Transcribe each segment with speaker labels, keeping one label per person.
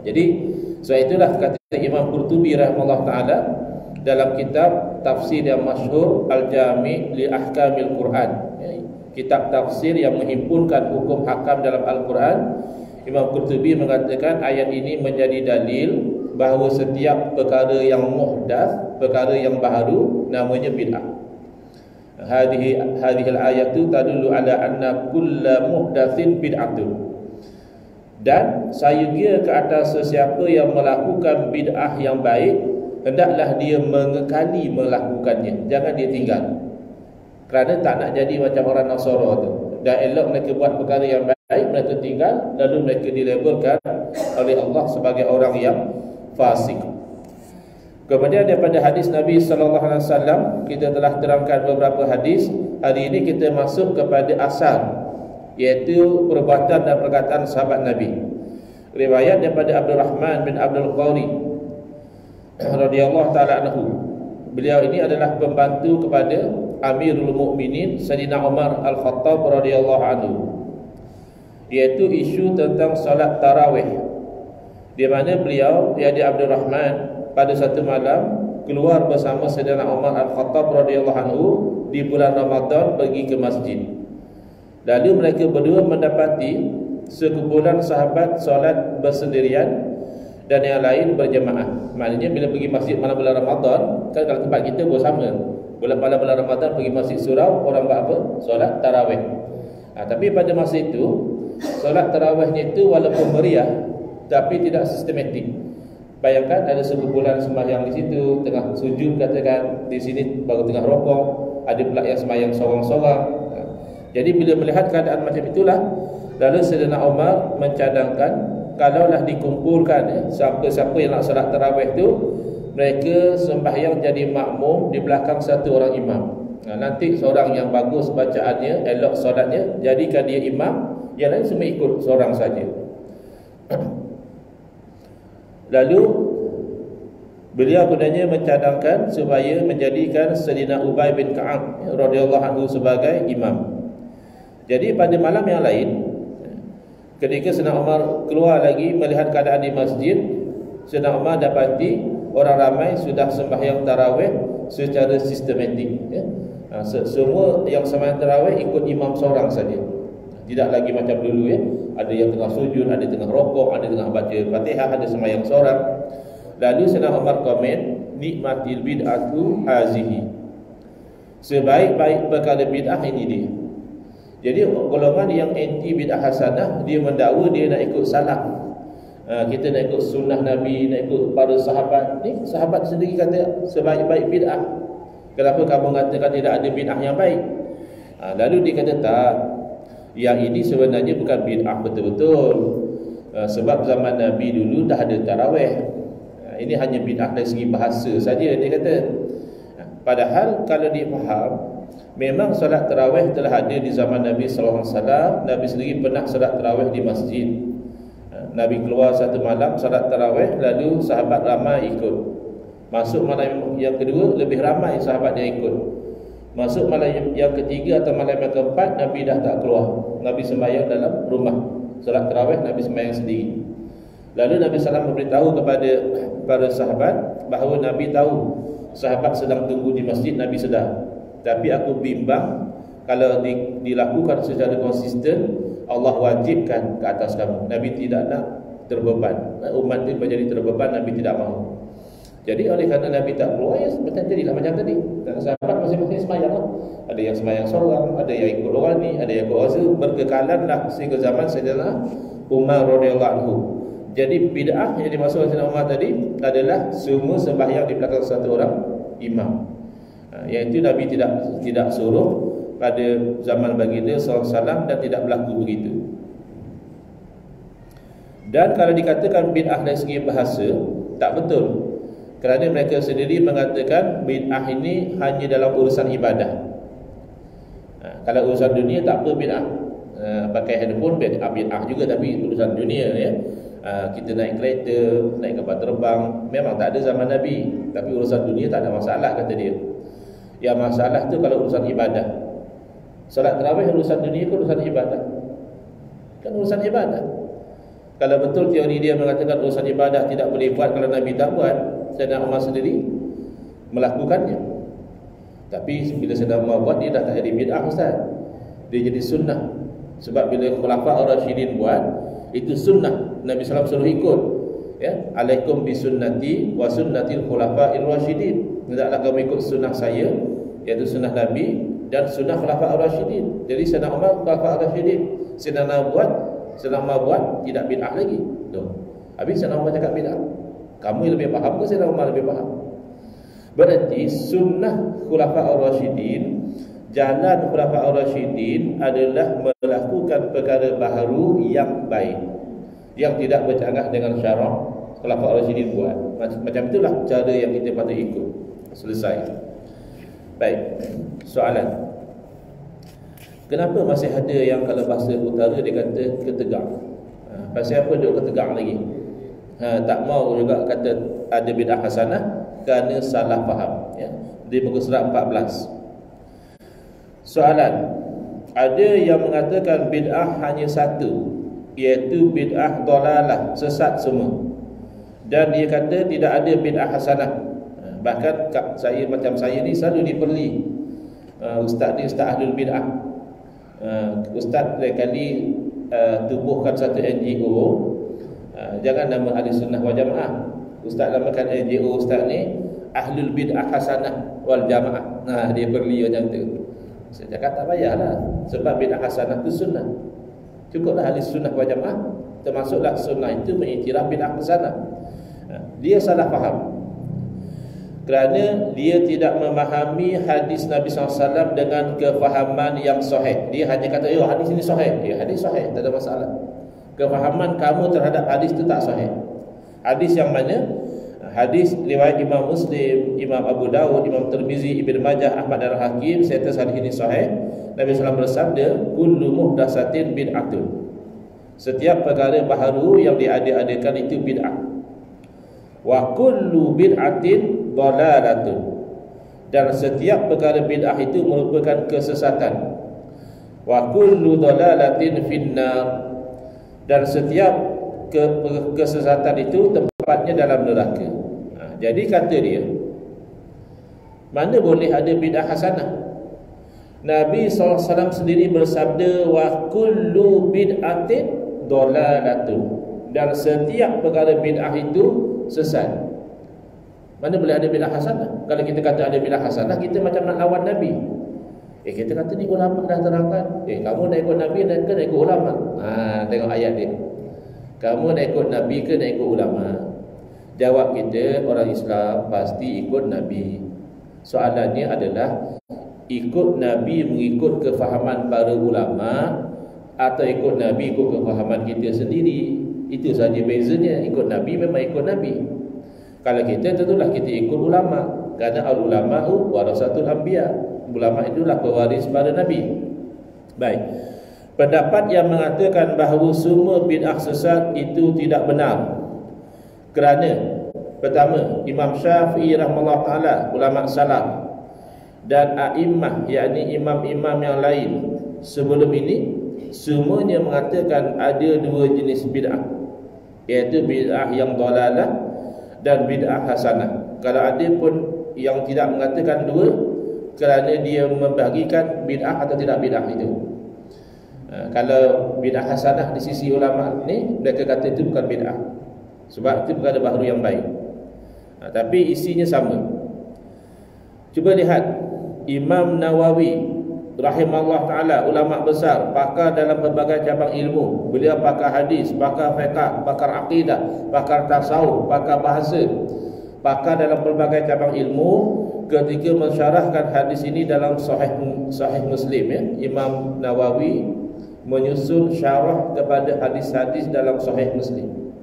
Speaker 1: Jadi sebab itulah kata Imam Qurtubi rahimahullah taala dalam kitab tafsir yang masyhur Al-Jami' li Ahkamil Quran, kitab tafsir yang menghimpunkan hukum hakam dalam Al-Quran, Imam Qurtubi mengatakan ayat ini menjadi dalil bahawa setiap perkara yang muhdath, perkara yang baru, namanya bid'ah. Hadhihi al-ayatu tadullu ala anna kulla muhdatsin bid'atun. Dan saya kira ke atas sesiapa yang melakukan bid'ah yang baik, hendaklah dia mengekali melakukannya, jangan dia tinggal. Kerana tak nak jadi macam orang Nasara tu. Dah elok mereka buat perkara yang baik, mereka tinggal, lalu mereka dilabelkan oleh Allah sebagai orang yang fasik. Kemudian daripada hadis Nabi sallallahu alaihi wasallam, kita telah terangkan beberapa hadis. Hari ini kita masuk kepada asal, iaitu perbuatan dan perkataan sahabat Nabi. Riwayat daripada Abdurrahman bin Abdul Qari radhiyallahu taala anhu. Beliau ini adalah pembantu kepada Amirul Mukminin Sayyidina Umar Al-Khattab radhiyallahu anhu, iaitu isu tentang solat tarawih, di mana beliau, iaitu Abdurrahman, pada satu malam keluar bersama Sayyidina Umar Al-Khattab radhiyallahu anhu di bulan Ramadan pergi ke masjid. Lalu mereka berdua mendapati sekumpulan sahabat solat bersendirian dan yang lain berjemaah. Maknanya bila pergi masjid malam bulan Ramadan, kan kalau tempat kita bersama, malam bulan Ramadan pergi masjid surau, orang buat apa? Solat tarawih. Tapi pada masa itu solat tarawihnya itu walaupun meriah tapi tidak sistematik. Bayangkan ada sekumpulan sembahyang di situ, tengah sujud katakan, di sini baru tengah rokok, ada pula yang sembahyang sorang-sorang. Jadi bila melihat keadaan macam itulah, lalu Sayyidina Umar mencadangkan, kalaulah dikumpulkan siapa-siapa yang nak solat tarawih tu, mereka sembahyang jadi makmum di belakang satu orang imam. Nanti seorang yang bagus bacaannya, elok solatnya, jadikan dia imam, yang lain semua ikut seorang saja. Lalu beliau kemudiannya mencadangkan supaya menjadikan Sayyidina Ubay bin Ka'ab radhiyallahu anhu sebagai imam. Jadi pada malam yang lain, ketika Sayyidina Umar keluar lagi melihat keadaan di masjid, Sayyidina Umar dapati orang ramai sudah sembahyang tarawih secara sistematik. Semua yang sembahyang tarawih ikut imam seorang saja. Tidak lagi macam dulu ada yang tengah sujud, ada tengah rokok, ada tengah baca Fatihah, ada sembahyang seorang. Lalu Sayyidina Umar komen, nikmatil bid'atu hazihi. Sebaik-baik perkara bid'ah ini dia. Jadi golongan yang anti bid'ah hasanah, dia mendakwa dia nak ikut salaf. Kita nak ikut sunnah Nabi, nak ikut para sahabat. Ni sahabat sendiri kata sebaik-baik bid'ah. Kenapa kamu mengatakan tidak ada bid'ah yang baik? Lalu dia kata tak, yang ini sebenarnya bukan bid'ah betul-betul. Sebab zaman Nabi dulu dah ada tarawih. Ini hanya bid'ah dari segi bahasa saja, dia kata. Padahal kalau dia faham, memang solat tarawih telah ada di zaman Nabi sallallahu alaihi wasallam. Nabi sendiri pernah solat tarawih di masjid. Nabi keluar satu malam solat tarawih, lalu sahabat ramai ikut. Masuk malam yang kedua, lebih ramai sahabat yang ikut. Masuk malam yang ketiga atau malam yang keempat, Nabi dah tak keluar. Nabi sembahyang dalam rumah. Solat tarawih Nabi sembahyang sendiri. Lalu Nabi SAW memberitahu kepada para sahabat bahawa Nabi tahu sahabat sedang tunggu di masjid, Nabi sedar. Tapi aku bimbang kalau dilakukan secara konsisten, Allah wajibkan ke atas kamu. Nabi tidak nak terbeban. Umat itu menjadi terbeban, Nabi tidak mahu. Jadi oleh kerana Nabi tak keluar, ya macam jadilah macam tadi. Dan sahabat masing-masing sembahyang lah. Ada yang sembahyang seorang, ada yang ikut orang ni, ada yang ikut orang. Berkekalanlah sehingga zaman Sayyidina Umar radhiyallahu anhu. Jadi bid'ah yang dimaksud Sayyidina Umar tadi adalah semua sembahyang di belakang satu orang imam. Yang itu Nabi tidak suruh pada zaman baginda sallallahu alaihi wasallam dan tidak berlaku begitu. Dan kalau dikatakan bid'ah dari segi bahasa, tak betul. Kerana mereka sendiri mengatakan bid'ah ini hanya dalam urusan ibadah. Kalau urusan dunia tak apa bid'ah. Pakai handphone bid'ah juga, tapi urusan dunia kita naik kereta, naik kapal terbang, memang tak ada zaman Nabi. Tapi urusan dunia tak ada masalah, kata dia. Yang masalah tu kalau urusan ibadah. Solat tarawih urusan dunia ke urusan ibadah? Kan urusan ibadah. Kalau betul teori dia mengatakan urusan ibadah tidak boleh buat kalau Nabi tak buat, Sayyidina Umar sendiri melakukannya. Tapi bila Sayyidina Umar buat, dia dah tak jadi bid'ah, Ustaz. Dia jadi sunnah. Sebab bila Khulafa' ar-Rasyidin buat, itu sunnah. Nabi SAW suruh ikut. Ya, alaikum bi sunnati wa sunnatil khulafa'ir rasyidin. Hendaklah kamu ikut sunnah saya, iaitu sunnah Nabi dan sunnah Khulafa' ar-Rasyidin. Jadi Sayyidina Umar Khulafa' ar-Rasyidin, Sayyidina Umar buat tidak bid'ah lagi. Tuh. Habis Sayyidina Umar cakap bid'ah. Kamu lebih faham ke Sayyidina Umar lebih faham? Berarti sunnah Khulafa' ar-Rasyidin, jalan Khulafa' ar-Rasyidin adalah melakukan perkara baharu yang baik, yang tidak bercanggah dengan syarak Khulafa' ar-Rasyidin buat. Macam itulah cara yang kita patut ikut. Selesai. Baik. Soalan. Kenapa masih ada yang kalau bahasa utara dia kata ketegang? Pasal apa dia ketegang lagi? Tak mau juga kata ada bid'ah hasanah kerana salah faham, ya. Di muka surat 14. Soalan. Ada yang mengatakan bid'ah hanya satu, iaitu bid'ah dalalah, sesat semua. Dan dia kata tidak ada bid'ah hasanah. Bahkan saya macam saya ni selalu diperli, ustaz ni ustaz ahlul bid'ah. Ustaz kali tubuhkan satu NGO, jangan nama ahli sunnah wal jamaah. Ustaz namakan NGO ustaz ni ahlul bid'ah hasanah wal jamaah. Dia perli macam tu. Saya cakap tak payahlah, sebab bid'ah hasanah itu sunnah. Cukuplah ahli sunnah wal jamaah, termasuklah sunnah itu mengiktiraf bid'ah hasanah. Dia salah faham kerana dia tidak memahami hadis Nabi SAW dengan kefahaman yang sahih. Dia hanya kata, hadis ini sahih. Ya, hadis sahih, tak ada masalah. Kefahaman kamu terhadap hadis itu tak sahih. Hadis yang mana? Hadis riwayat Imam Muslim, Imam Abu Dawud, Imam Tirmizi, Ibn Majah, Ahmad dan Hakim, serta hadis ini sahih. Nabi SAW bersabda, kullu muhdatsatin bid'atun. Setiap perkara baharu yang diada-adakan itu bid'ah. Wa kullu bid'atin dalalatun. Dan setiap perkara bid'ah itu merupakan kesesatan. Wa kullu dalalatin finnar. Dan setiap kesesatan itu tempatnya dalam neraka. Jadi kata dia, mana boleh ada bid'ah hasanah? Nabi SAW sendiri bersabda, wa kullu bid'atin dalalatun. Dan setiap perkara bid'ah itu sesat. Mana boleh ada bid'ah hasanah? Kalau kita kata ada bid'ah hasanah, kita macam nak lawan Nabi. Kita kata ni ulama dah terangkan. Kamu nak ikut Nabi dan ke nak ikut ulama? Tengok ayat dia. Kamu nak ikut Nabi ke nak ikut ulama? Jawab kita, orang Islam pasti ikut Nabi. Soalannya adalah, ikut Nabi mengikut kefahaman para ulama atau ikut Nabi ikut kefahaman kita sendiri? Itu saja bezanya. Ikut Nabi memang ikut Nabi. Kalau kita, tentulah kita ikut ulama, kerana al-ulama'u warasatul anbiya. Ulama itulah pewaris para Nabi. Baik. Pendapat yang mengatakan bahawa semua bid'ah sesat itu tidak benar. Kerana pertama, Imam Syafi'i rahimahullah ta'ala, ulama salaf, dan a'immah, yakni imam-imam yang lain sebelum ini, semuanya mengatakan ada dua jenis bid'ah, iaitu bid'ah yang dalalah dan bid'ah hasanah. Kalau ada pun yang tidak mengatakan dua, kerana dia membahagikan bid'ah atau tidak bid'ah itu. Kalau bid'ah hasanah di sisi ulama ni, mereka kata itu bukan bid'ah, sebab itu perkara baharu yang baik. Tapi isinya sama. Cuba lihat Imam Nawawi rahimahullah ta'ala, ulama besar, pakar dalam berbagai cabang ilmu. Beliau pakar hadis, pakar fiqh, pakar akidah, pakar tasawuf, pakar bahasa, pakar dalam berbagai cabang ilmu. Ketika mensyarahkan hadis ini dalam Sahih Muslim, ya, Imam Nawawi menyusun syarah kepada hadis-hadis dalam Sahih Muslim.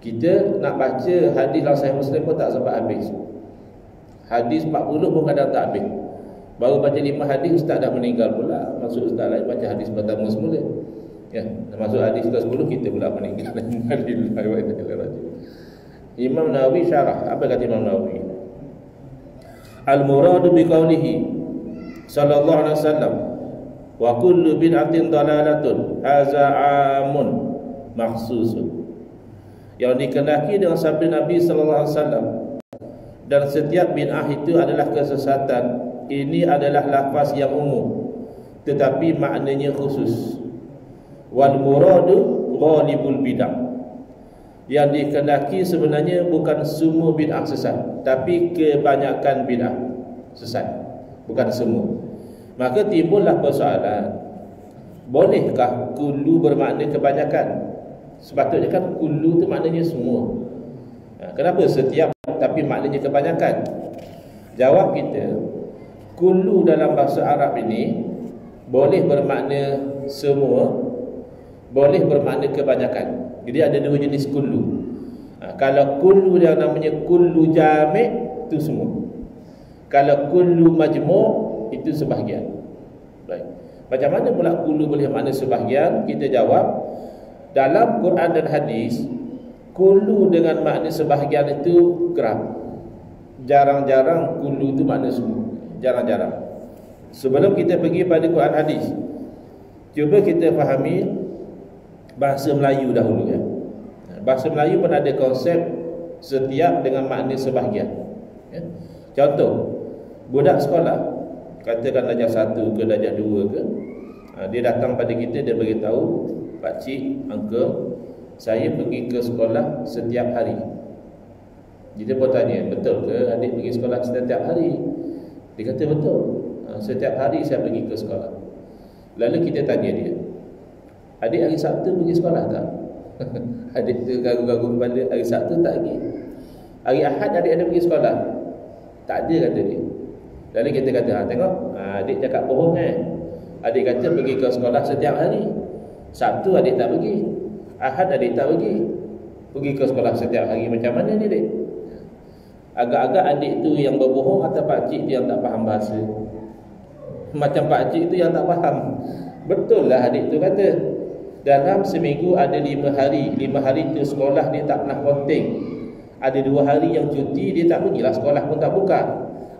Speaker 1: Kita nak baca hadis dalam Sahih Muslim pun tak sempat habis. Hadis 40 pun kadang tak habis. Baru baca 5 hadis, ustaz dah meninggal pula. Masuk ustaz lain baca hadis pertama semula. Ya, masuk hadis ke-10 kita pula meninggal. Imam Nawawi syarah. Apa kata Imam Nawawi? Al-muradu biqaulihi sallallahu alaihi wasallam wa kullu bid'atin dalalatun hadza amun makhsusun, yang dikehendaki dengan sabda Nabi sallallahu alaihi wasallam. Dan setiap bid'ah itu adalah kesesatan. Ini adalah lafaz yang umum, tetapi maknanya khusus. Wal muradu ghalibul bid'ah. Yang dikehendaki sebenarnya bukan semua bid'ah sesat, tapi kebanyakan bid'ah sesat, bukan semua. Maka timbullah persoalan, bolehkah kullu bermakna kebanyakan? Sepatutnya kan kullu itu maknanya semua. Kenapa setiap tapi maknanya kebanyakan? Jawab kita, kullu dalam bahasa Arab ini boleh bermakna semua, boleh bermakna kebanyakan. Jadi ada dua jenis kullu. Kalau kullu yang namanya kullu jami' itu semua. Kalau kullu majmu' itu sebahagian. Baik. Macam mana pula kullu boleh makna sebahagian? Kita jawab, dalam Quran dan hadis, kullu dengan makna sebahagian itu kerap. Jarang-jarang kullu itu makna semua. Jarang-jarang. Sebelum kita pergi pada Quran hadis, cuba kita fahami bahasa Melayu dahulu ya. Bahasa Melayu pun ada konsep setiap dengan makna sebahagian ya. Contoh, budak sekolah, katakan darjah 1 ke darjah 2 ke, dia datang pada kita, dia beritahu, Pak Cik, Uncle, saya pergi ke sekolah setiap hari. Kita pun tanya, betul ke adik pergi sekolah setiap hari? Dia kata betul, setiap hari saya pergi ke sekolah. Lalu kita tanya dia, adik hari Sabtu pergi sekolah tak? Adik tu gagu-gagu kepala, hari Sabtu tak pergi. Hari Ahad adik ada pergi sekolah? Tak ada, kata dia. Lalu kita kata, tengok, adik cakap bohong Adik kata pergi ke sekolah setiap hari. Sabtu adik tak pergi, Ahad adik tak pergi. Pergi ke sekolah setiap hari, macam mana ni dek? Agak-agak adik tu yang berbohong atau pakcik tu yang tak faham bahasa? Macam pakcik tu yang tak faham. Betul lah adik tu kata, dalam seminggu ada 5 hari. 5 hari tu sekolah dia tak pernah konting. Ada 2 hari yang cuti, dia tak pergilah, sekolah pun tak buka.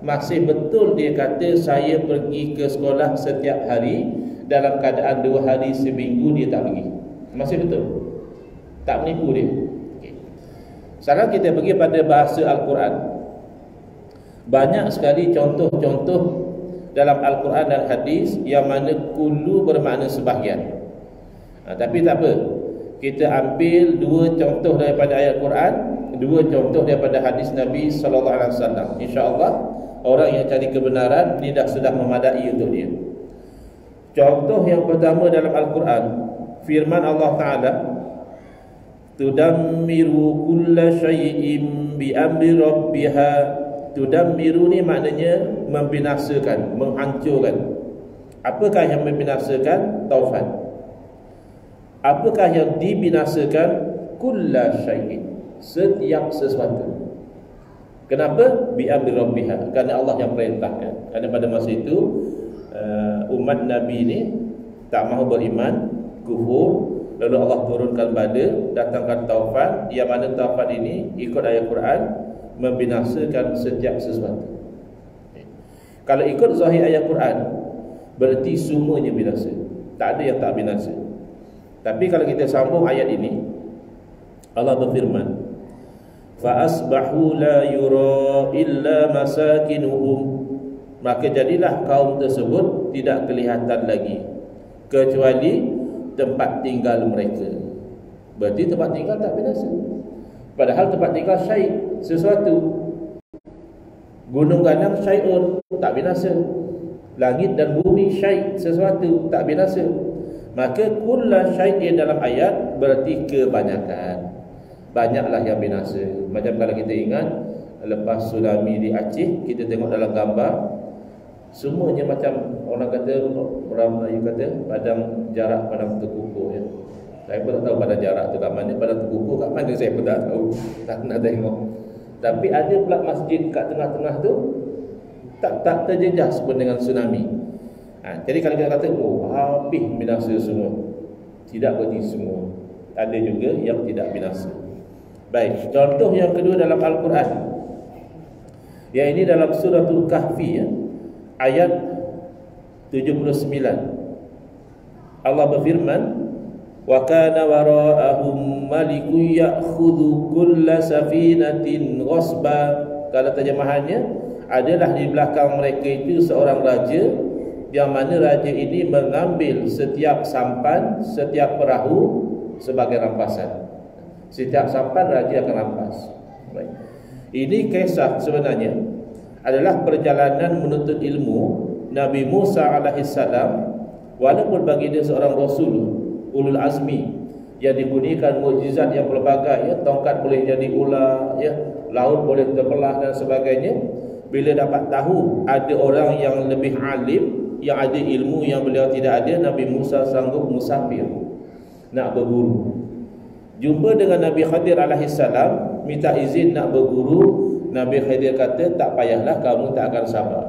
Speaker 1: Masih betul dia kata saya pergi ke sekolah setiap hari, dalam keadaan 2 hari seminggu dia tak pergi. Masih betul? Tak menipu dia. Okay. Sekarang kita pergi pada bahasa Al-Quran. Banyak sekali contoh-contoh dalam Al-Quran dan hadis yang mana kullu bermakna sebahagian. Tapi tak apa, kita ambil 2 contoh daripada ayat Quran, 2 contoh daripada hadis Nabi SAW. InsyaAllah orang yang cari kebenaran ni sudah memadai untuk dia. Contoh yang pertama dalam Al-Quran, firman Allah Ta'ala, tudammiru kulla syai'in bi amri rabbiha. Tudammiru ni maknanya membinasakan, menghancurkan. Apakah yang membinasakan? Taufan. Apakah yang dibinasakan? Kulla syai'in, setiap sesuatu. Kenapa? Bi amri rabbiha, kerana Allah yang perintahkan. Kerana pada masa itu umat Nabi ni tak mahu beriman, kufur. Lalu Allah turunkan badai, datangkan taufan, yang mana taufan ini ikut ayat Quran membinasakan setiap sesuatu. Kalau ikut zahir ayat Quran, berarti semuanya binasa, tak ada yang tak binasa. Tapi kalau kita sambung ayat ini, Allah berfirman, fa asbahu la yura illa masakinuhum. Maka jadilah kaum tersebut tidak kelihatan lagi kecuali tempat tinggal mereka. Berarti tempat tinggal tak binasa. Padahal tempat tinggal syai', sesuatu. Gunung ganang syai'un, tak binasa. Langit dan bumi syai', sesuatu, tak binasa. Maka kulla syai'in dalam ayat berarti kebanyakan. Banyaklah yang binasa. Macam kalau kita ingat lepas tsunami di Aceh, kita tengok dalam gambar, semuanya macam orang kata, orang Melayu kata padang jarak, padang terkukuh ya. Saya pun tak tahu padang jarak tu kat mana, padang terkukuh kat mana saya pun tak tahu, tak pernah tengok. Tapi ada pula masjid kat tengah-tengah tu tak terjejas pun dengan tsunami. Jadi kalau kita kata habis binasa semua, tidak berarti semua. Ada juga yang tidak binasa. Baik, contoh yang kedua dalam Al-Quran, yang ini dalam suratul Kahfi ya, ayat 79. Allah berfirman, wa kana wara'ahum malikun ya'khudhu kulla safinatin ghasba. Kalau terjemahannya adalah di belakang mereka itu seorang raja, yang mana raja ini mengambil setiap sampan, setiap perahu sebagai rampasan. Setiap sampan raja akan rampas. Baik. Ini kisah sebenarnya adalah perjalanan menuntut ilmu Nabi Musa alaihissalam, walaupun bagi dia seorang rasul ulul azmi yang dikurniakan mukjizat yang pelbagai, ya, tongkat boleh jadi ular, ya, laut boleh terbelah dan sebagainya. Bila dapat tahu ada orang yang lebih alim, yang ada ilmu yang beliau tidak ada, Nabi Musa sanggup musafir nak berguru. Jumpa dengan Nabi Khadir alaihissalam, minta izin nak berguru. Nabi Khadir kata, tak payahlah, kamu tak akan sabar.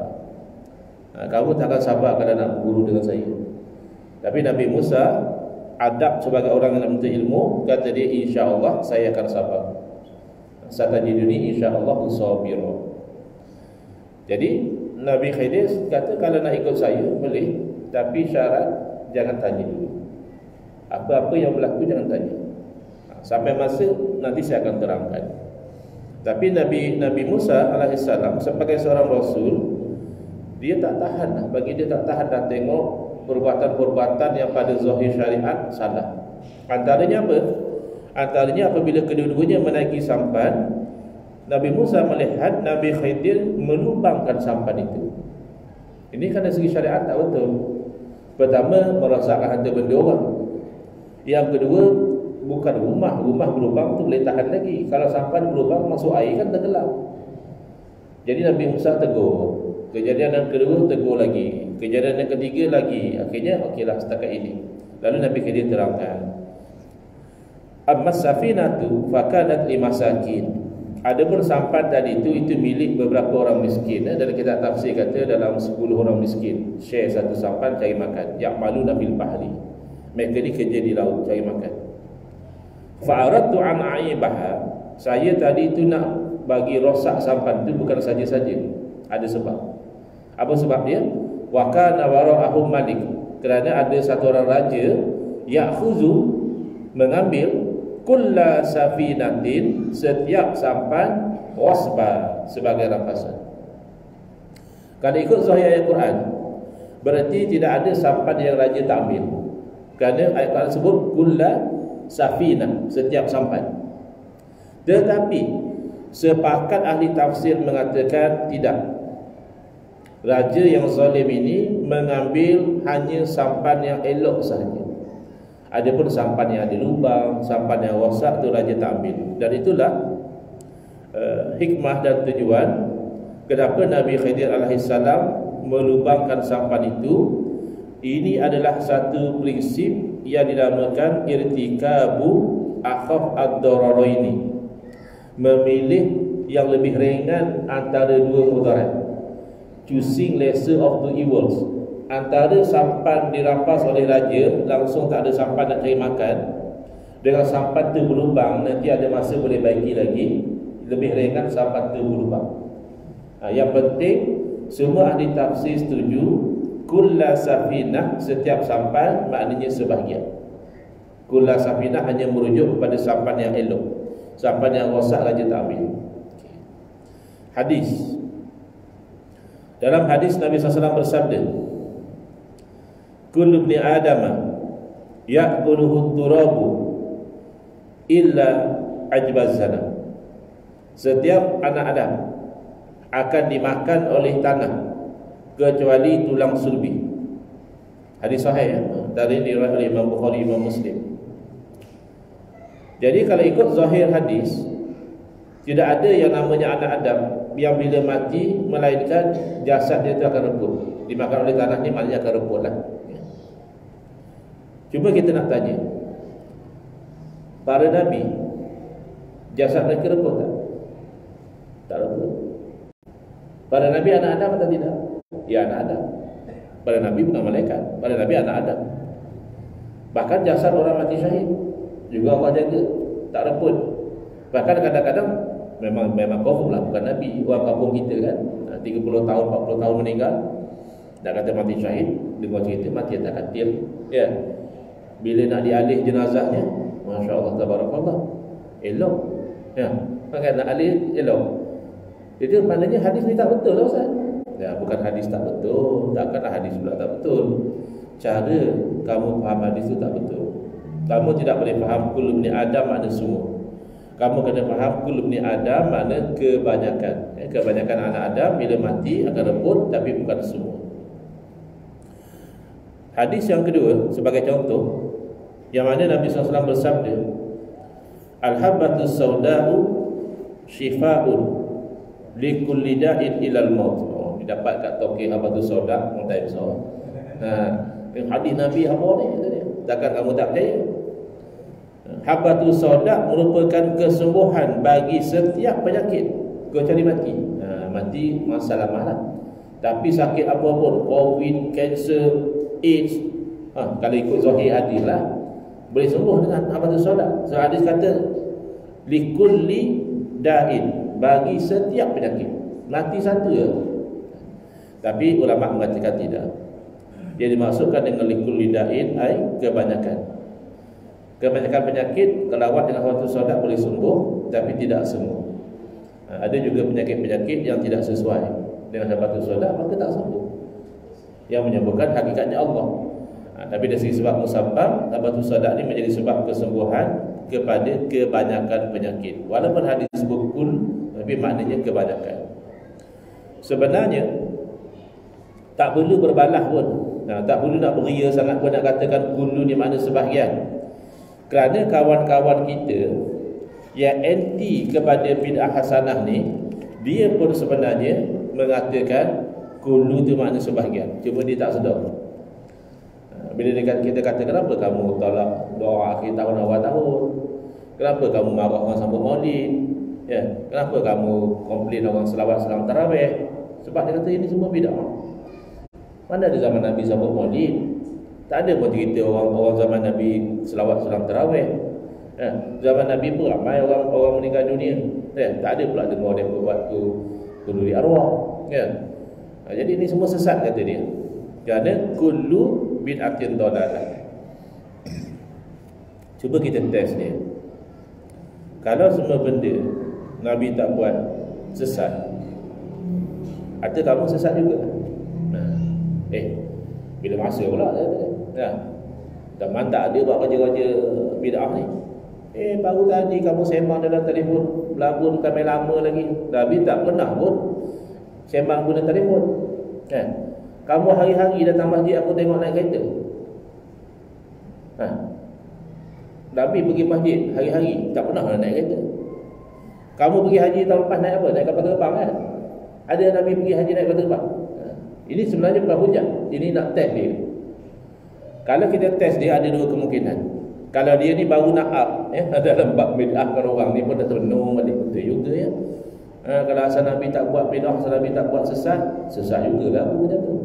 Speaker 1: Kamu tak akan sabar kalau nak berguru dengan saya. Tapi Nabi Musa adab sebagai orang yang nak menuntut ilmu, kata dia, insya-Allah saya akan sabar. Satajiduni insya-Allah sabira. Jadi Nabi Khidir kata, kalau nak ikut saya boleh, tapi syarat jangan tanya dulu. Apa-apa yang berlaku jangan tanya. Sampai masa nanti saya akan terangkan. Tapi Nabi Musa alaihissalam sebagai seorang rasul, dia tak tahan lah. Bagi dia tak tahan dah tengok perbuatan-perbuatan yang pada zahir syariat salah. Antaranya apa? Antaranya apabila kedua-duanya menaiki sampan, Nabi Musa melihat Nabi Khidir melubangkan sampan itu. Ini kan dari segi syariat tak betul. Pertama, merosakkan harta benda orang. Yang kedua, bukan rumah berlubang tu boleh tahan lagi. Kalau sampan berlubang masuk air kan tenggelam. Jadi Nabi Musa tegur. Kejadian yang kedua tegur lagi. Kejadian yang ketiga lagi. Akhirnya okeylah setakat ini. Lalu Nabi Khidir terangkan, Ammas safinatu fakanat limasakin. Adapun sampan tadi itu milik beberapa orang miskin. Dalam kitab tafsir kata dalam 10 orang miskin share satu sampan cari makan. Ya'maluna fil bahri. Mereka ni kerja di laut cari makan. Fa'aradtu an aibaha. Saya tadi tu nak bagi rosak sampan tu bukan saja-saja. Ada sebab. Apa sebab dia? Wa kana wara'ahum malik. Kerana ada satu orang raja ya'khuzu, mengambil kulla safinatin, setiap sampan, wasba, sebagai rampasan. Kalau ikut zahir ayat Quran, berarti tidak ada sampan yang raja tak ambil. Kerana ayat Quran sebut kulla safinah, setiap sampan. Tetapi sepakat ahli tafsir mengatakan tidak. Raja yang zalim ini mengambil hanya sampan yang elok sahaja. Adapun sampan yang ada lubang, sampan yang rosak tu raja tak ambil. Dan itulah hikmah dan tujuan kenapa Nabi Khidir alaihissalam melubangkan sampan itu. Ini adalah satu prinsip yang dinamakan irtikabu akhaf ad-dararaini. Memilih yang lebih ringan antara dua mudarat. Choosing lesser of two evils. Antara sampan dirampas oleh raja, langsung tak ada sampan nak cari makan, dengan sampan tu berlubang, nanti ada masa boleh baiki lagi, lebih ringan sampan tu berlubang. Yang penting semua ahli tafsir setuju kulla safinah, setiap sampan, maknanya sebahagian. Kulla safinah hanya merujuk kepada sampan yang elok. Sampan yang rosak raja tak ambil. Hadis. Dalam hadis Nabi SAW bersabda, kullu ibni adama ya'kuluhu turabu illa ajbazana. Setiap anak Adam akan dimakan oleh tanah kecuali tulang sulbi. Hadis sahih, ya? Dari riwayat Imam Bukhari, Imam Muslim. Jadi kalau ikut zahir hadis, tidak ada yang namanya anak Adam yang bila mati melainkan jasad dia itu akan reput. Dimakan oleh tanah ni maknanya akan reput lah. Cuba kita nak tanya, para Nabi jasad mereka reput tak? Tak reput. Para Nabi anak Adam atau tidak? Ya, anak Adam. Para Nabi bukan malaikat. Para Nabi anak Adam. Bahkan jasad orang mati syahid juga Allah jaga, tak reput. Bahkan kadang-kadang memang confirm lah bukan Nabi. Orang kampung kita kan 30 tahun, 40 tahun meninggal, dah kata mati syahid, dengar cerita mati atas katil, ya. Bila nak dialih jenazahnya, Masya Allah, tabarakallah, elok. Ya, kan nak alih elok. Itu maknanya hadis ni tak betul lah Ustaz. Ya, bukan hadis tak betul, takkanlah hadis pula tak betul. Cara kamu faham hadis itu tak betul. Kamu tidak boleh faham kullu bni Adam makna semua. Kamu kena faham kullu bni Adam makna kebanyakan. Kebanyakan anak Adam bila mati akan rebut, tapi bukan semua. Hadis yang kedua sebagai contoh, yang mana Nabi SAW bersabda, Al-habbatus sauda'u syifa'un likulli da'in ilal maut. Oh, didapat kat tokeh habbatus sauda' mutai besar. Hadis Nabi apa ni? Takkan kamu tak percaya? Habbatus sauda' merupakan kesembuhan bagi setiap penyakit kecuali mati. Mati masalah lah. Tapi sakit apa pun, COVID, kanser, AIDS, kalau ikut zahir hadis lah, boleh sembuh dengan habbatus sauda'. So hadis kata likulli da'in, bagi setiap penyakit. Mati satu je. Tapi ulama mengatakan tidak. Dia dimaksudkan dengan likulli da'in ai kebanyakan. Kebanyakan penyakit kelawat dengan habbatus sauda' boleh sembuh, tapi tidak semua. Ada juga penyakit-penyakit yang tidak sesuai dengan habbatus sauda', maka tak sembuh, yang menyembuhkan hakikatnya Allah. Tapi dari segi sebab musabbab, habbatus sauda' ini menjadi sebab kesembuhan kepada kebanyakan penyakit. Walaupun hadis sebut kul, tapi maknanya kebanyakan. Sebenarnya tak perlu berbalah pun. Tak perlu nak beria sangat pun nak katakan kullu ni makna sebahagian. Kerana kawan-kawan kita yang anti kepada bid'ah hasanah ni, dia pun sebenarnya mengatakan kullu tu makna sebahagian, cuma dia tak sedar. Bila kita kata kenapa kamu tolak doa akhir tahun awal tahun, kenapa kamu marah orang sambut maulid, ya, kenapa kamu komplain orang selawat salam tarawih, sebab dia kata ini semua bid'ah. Mana ada zaman Nabi sambut maulid? Tak ada pun cerita orang zaman Nabi selawat salam tarawih. Zaman Nabi pun ramai orang meninggal dunia. Tak ada pula dengar dia buat tu kenduri arwah. Jadi ini semua sesat kata dia. Kerana kullu bid'atin dalalah. Cuba kita test dia. Kalau semua benda Nabi tak buat sesat, atau kamu sesat juga? Bila masa pula zaman tak ada buat kerja-kerja bid'ah ni. Baru tadi kamu sembang dalam telefon, belabur bukan main lama lagi. Nabi tak pernah pun sembang guna telefon. Kamu hari-hari datang masjid, aku tengok naik kereta. Nabi pergi masjid hari-hari, tak pernah naik kereta. Kamu pergi haji tahun lepas naik apa? Naik kapal terbang kan? Ada Nabi pergi haji naik kapal terbang? Ini sebenarnya bukan hujah. Ini nak test dia. Kalau kita test dia, ada dua kemungkinan. Kalau dia ni baru nak up dalam bab bid'ahkan orang ni pun dah terbenung balik, betul juga ya. Kalau asal Nabi tak buat bid'ah, asal Nabi tak buat sesat juga lah macam tu.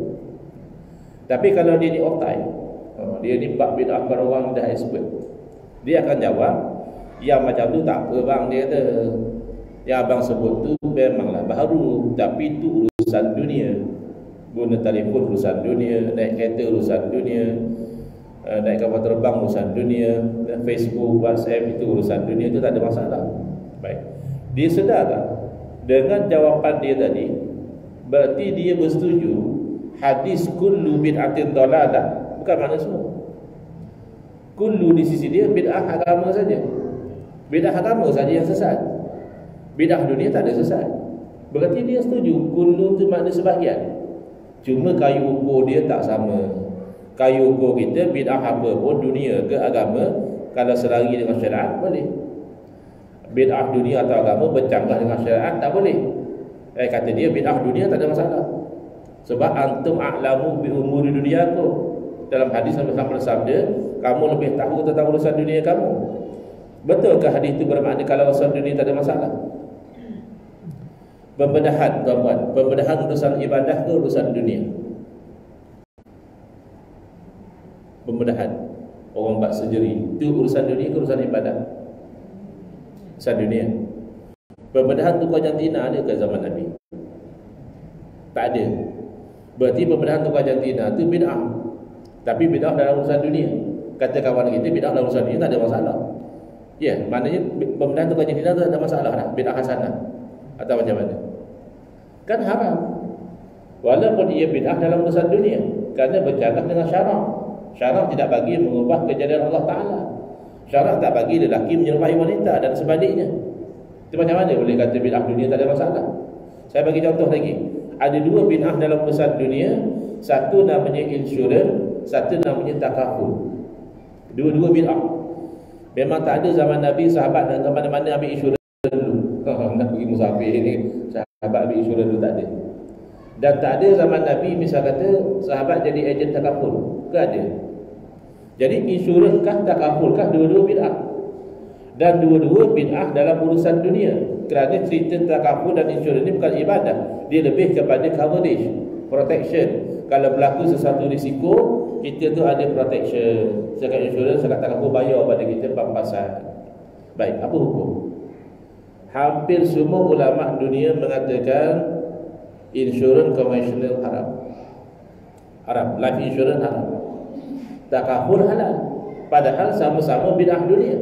Speaker 1: Tapi kalau dia ni otai, dia ni bab bid'ahkan orang dah expert, dia akan jawab, yang macam tu tak apa bang, dia kata. Yang abang sebut tu memanglah baru, tapi tu urusan dunia. Guna telefon urusan dunia, naik kereta urusan dunia, naik kapal terbang urusan dunia, Facebook, WhatsApp itu urusan dunia, itu tak ada masalah. Baik. Dia sedar tak? Dengan jawapan dia tadi, berarti dia bersetuju hadis kullu bid'atin dalalah bukan makna semua. Kullu di sisi dia bid'ah agama saja. Bid'ah agama saja yang sesat. Bid'ah dunia tak ada sesat. Berarti dia setuju kullu tu makna sebahagian. Cuma kayu ukur dia tak sama. Kayu ukur kita bid'ah apa pun, dunia ke agama, kalau selari dengan syariat boleh. Bid'ah dunia atau agama bercanggah dengan syariat tak boleh. Kata dia bid'ah dunia tak ada masalah. Sebab antum a'lamu bi umuri dunyakum. Dalam hadis Nabi Muhammad bersabda, kamu lebih tahu tentang urusan dunia kamu. Betulkah hadis itu bermakna kalau urusan dunia tak ada masalah? Pembedahan tuan-tuan, pembedahan urusan ibadah ke urusan dunia? Pembedahan orang buat surgery, itu urusan dunia ke urusan ibadah? Urusan dunia. Pembedahan tukar jantina ada ke zaman Nabi? Tak ada. Berarti pembedahan tukar jantina itu bid'ah. Tapi bid'ah dalam urusan dunia. Kata kawan kita bid'ah dalam urusan dunia tak ada masalah. Ya, maknanya benda tu kaji kita tu tak ada masalah dah, bid'ah hasanah atau macam mana? Kan haram. Walaupun ia bid'ah dalam urusan dunia, kerana bercanggah dengan syarak. Syarak tidak bagi mengubah kejadian Allah Ta'ala. Syarak tak bagi lelaki menyerupai wanita dan sebaliknya. Itu macam mana boleh kata bid'ah dunia tak ada masalah? Saya bagi contoh lagi. Ada dua bid'ah dalam urusan dunia. Satu namanya insurans, satu namanya takaful. Dua-dua bid'ah. Memang tak ada zaman Nabi sahabat dan mana-mana ambil insurans dulu. Nak pergi musafir ni, sahabat ambil insurans dulu, tak ada. Dan tak ada zaman Nabi misal kata sahabat jadi ejen takaful. Ke ada? Jadi insurans kah takaful kah, dua-dua bid'ah. Dan dua-dua bid'ah dalam urusan dunia. Kerana cerita takaful dan insurans ni bukan ibadah. Dia lebih kepada coverage, protection. Kalau berlaku sesuatu risiko, kita tu ada protection. Sekat insurans, sekat takaful bayar pada kita pampasan. Baik, apa hukum? Hampir semua ulama dunia mengatakan insurans konvensional haram. Haram, life insurance haram. Takaful halal. Padahal sama-sama bid'ah dunia.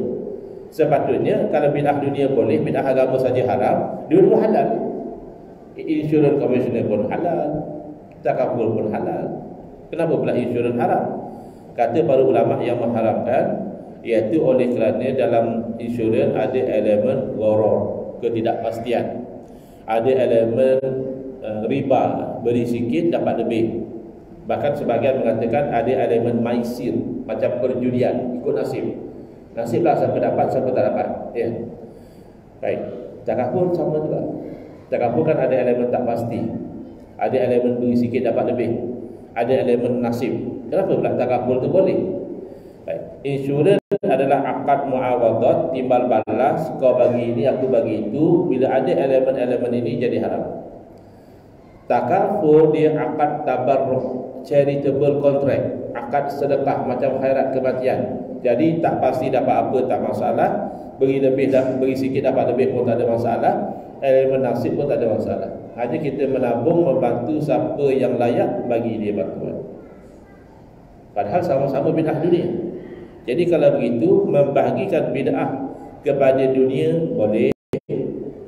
Speaker 1: Sepatutnya kalau bid'ah dunia boleh, bid'ah agama saja haram, dua-dua halal. Insurans konvensional pun halal, takaful pun halal. Kenapa pula insurans haram? Kata para ulama yang mengharamkan, iaitu oleh kerana dalam insurans ada elemen gharar, ketidakpastian. Ada elemen riba, beri sikit dapat lebih. Bahkan sebahagian mengatakan ada elemen maisir, macam perjudian, ikut nasib. Nasiblah siapa dapat, siapa tak dapat. Ya. Baik. Takaful sama juga. Takaful kan ada elemen tak pasti. Ada elemen beri sikit dapat lebih. Ada elemen nasib. Kenapa pula takaful tu boleh? Baik. Insurans adalah akad muawadat, timbal balas, kau bagi ini, aku bagi itu. Bila ada elemen-elemen ini jadi haram. Takaful dia akad tabarruk, charitable contract, akad sedekah macam khairat kematian. Jadi tak pasti dapat apa tak masalah, beri lebih beri sikit dapat lebih pun tak ada masalah, elemen nasib pun tak ada masalah. Hanya kita menabung membantu siapa yang layak bagi dia bantuan. Padahal sama-sama bid'ah dunia. Jadi kalau begitu membahagikan bid'ah kepada dunia boleh,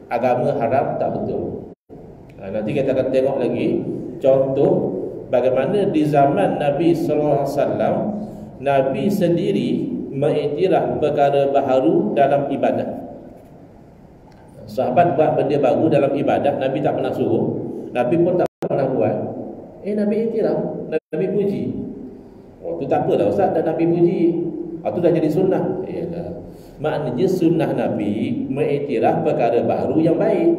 Speaker 1: agama haram tak betul. Nanti kita akan tengok lagi contoh bagaimana di zaman Nabi sallallahu alaihi wasallam Nabi sendiri mengiktiraf perkara baharu dalam ibadah. Sahabat buat benda baru dalam ibadah, Nabi tak pernah suruh, Nabi pun tak pernah buat. Nabi iktiraf, Nabi puji. Oh, tu tak apalah Ustaz, dah Nabi puji. Tu dah jadi sunnah. Maknanya sunnah Nabi mengiktiraf perkara baru yang baik.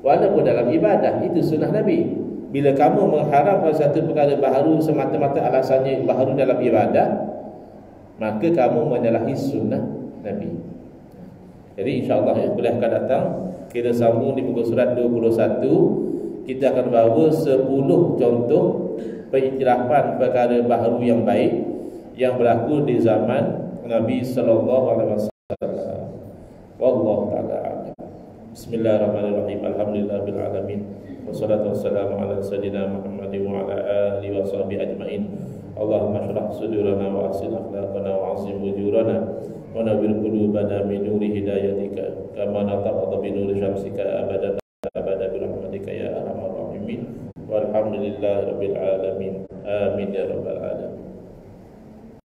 Speaker 1: Walaupun dalam ibadah, itu sunnah Nabi. Bila kamu mengharapkan satu perkara baharu semata-mata alasannya baharu dalam ibadah, maka kamu menyalahi sunnah Nabi. Jadi insyaAllah kuliah akan datang kita sambung di muka surat 21. Kita akan bawa 10 contoh pengiktirafan perkara baharu yang baik yang berlaku di zaman Nabi sallallahu alaihi wasallam. Wallahu ta'ala. Bismillahirrahmanirrahim. Alhamdulillahirabbil alamin. Wassalatu wassalamu ala sayyidina Muhammadin wa ala alihi wa sahbihi ajma'in. Allahumma shrah sudurana wa ahsin akhlaqana wa azim wujurana wa nawwir qulubana min nuri hidayatika kama nataqadha bi nuri syamsika abadan abada bi rahmatika ya arhamar rahimin. Walhamdulillahirabbil alamin. Amin ya rabbal alamin.